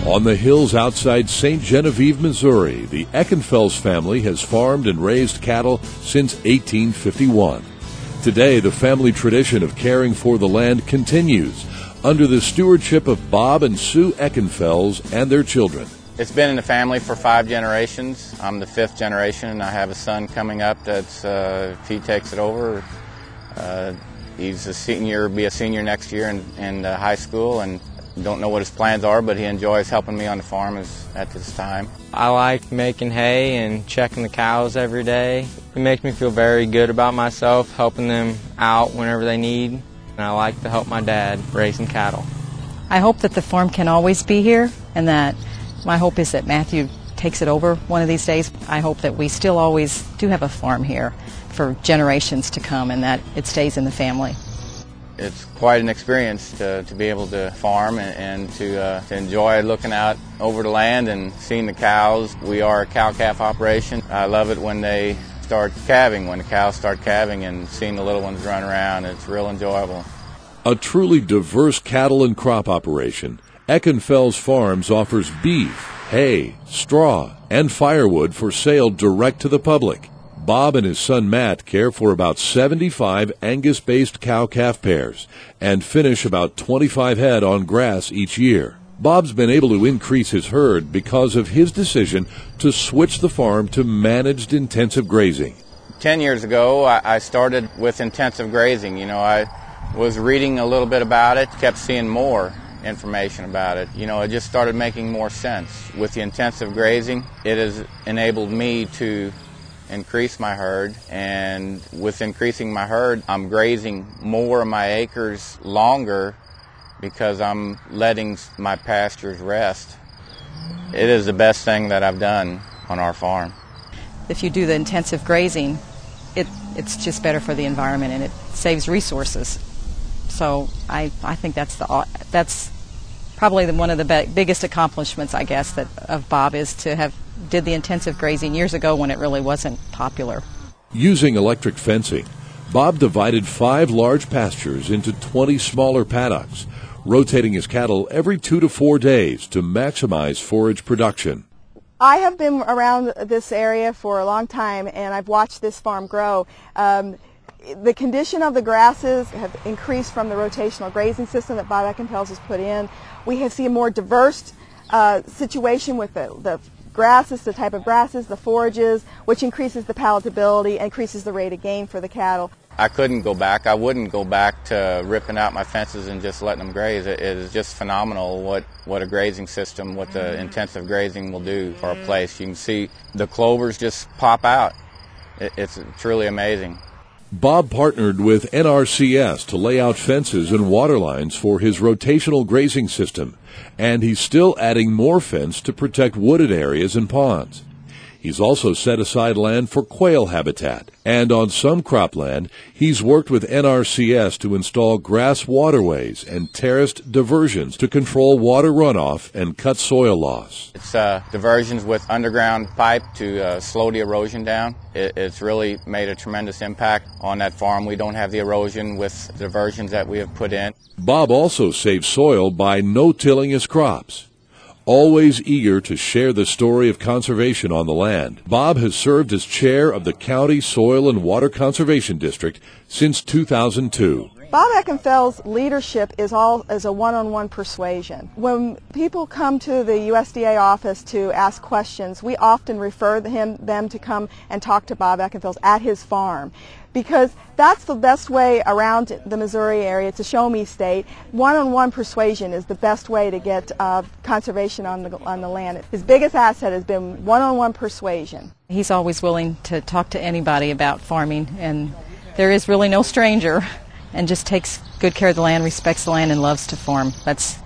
On the hills outside Sainte Genevieve, Missouri, the Eckenfels family has farmed and raised cattle since 1851. Today, the family tradition of caring for the land continues under the stewardship of Bob and Sue Eckenfels and their children. It's been in the family for 5 generations. I'm the 5th generation, and I have a son coming up that's, if he takes it over, he's a senior, be a senior next year in high school, and don't know what his plans are, but he enjoys helping me on the farm at this time. I like making hay and checking the cows every day. It makes me feel very good about myself, helping them out whenever they need, and I like to help my dad raising cattle. I hope that the farm can always be here, and that my hope is that Matthew takes it over one of these days. I hope that we still always do have a farm here for generations to come, and that it stays in the family. It's quite an experience to be able to farm and to enjoy looking out over the land and seeing the cows. We are a cow-calf operation. I love it when they start calving, when the cows start calving, and seeing the little ones run around. It's real enjoyable. A truly diverse cattle and crop operation, Eckenfels Farms offers beef, hay, straw, and firewood for sale direct to the public. Bob and his son Matt care for about 75 Angus-based cow-calf pairs and finish about 25 head on grass each year. Bob's been able to increase his herd because of his decision to switch the farm to managed intensive grazing. 10 years ago, I started with intensive grazing. You know, I was reading a little bit about it, kept seeing more information about it. You know, it just started making more sense. With the intensive grazing, it has enabled me to increase my herd, and with increasing my herd, I'm grazing more of my acres longer because I'm letting my pastures rest. It is the best thing that I've done on our farm. If you do the intensive grazing, it's just better for the environment, and it saves resources. So I think that's probably one of the biggest accomplishments, I guess, that of Bob, is to have did the intensive grazing years ago when it really wasn't popular. Using electric fencing, Bob divided 5 large pastures into 20 smaller paddocks, rotating his cattle every 2 to 4 days to maximize forage production. I have been around this area for a long time, and I've watched this farm grow. The condition of the grasses have increased from the rotational grazing system that Bob Eckenfels has put in. We have seen a more diverse situation with the grasses, the type of grasses, the forages, which increases the palatability, increases the rate of gain for the cattle. I couldn't go back. I wouldn't go back to ripping out my fences and just letting them graze. It is just phenomenal what a grazing system, what the intensive grazing will do for a place. You can see the clovers just pop out. It's truly amazing. Bob partnered with NRCS to lay out fences and water lines for his rotational grazing system, and he's still adding more fence to protect wooded areas and ponds. He's also set aside land for quail habitat, and on some cropland, he's worked with NRCS to install grass waterways and terraced diversions to control water runoff and cut soil loss. It's diversions with underground pipe to slow the erosion down. It's really made a tremendous impact on that farm. We don't have the erosion with diversions that we have put in. Bob also saves soil by no-tilling his crops. Always eager to share the story of conservation on the land, Bob has served as chair of the County Soil and Water Conservation District since 2002. Bob Eckenfels' leadership is a one-on-one persuasion. When people come to the USDA office to ask questions, we often refer them to come and talk to Bob Eckenfels at his farm, because that's the best way around the Missouri area. It's a show-me state. One-on-one persuasion is the best way to get conservation on the land. His biggest asset has been one-on-one persuasion. He's always willing to talk to anybody about farming, and there is really no stranger, and just takes good care of the land, respects the land, and loves to farm. That's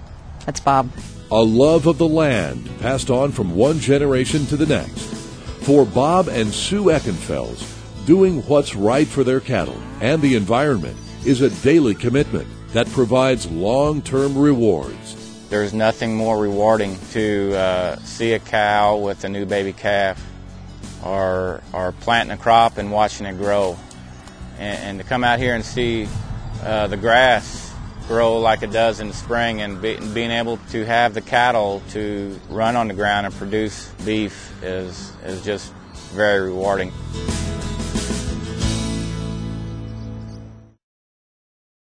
Bob. A love of the land passed on from one generation to the next. For Bob and Sue Eckenfels, doing what's right for their cattle and the environment is a daily commitment that provides long-term rewards. There's nothing more rewarding to see a cow with a new baby calf, or planting a crop and watching it grow. And to come out here and see the grass grow like it does in the spring, and being able to have the cattle to run on the ground and produce beef is just very rewarding.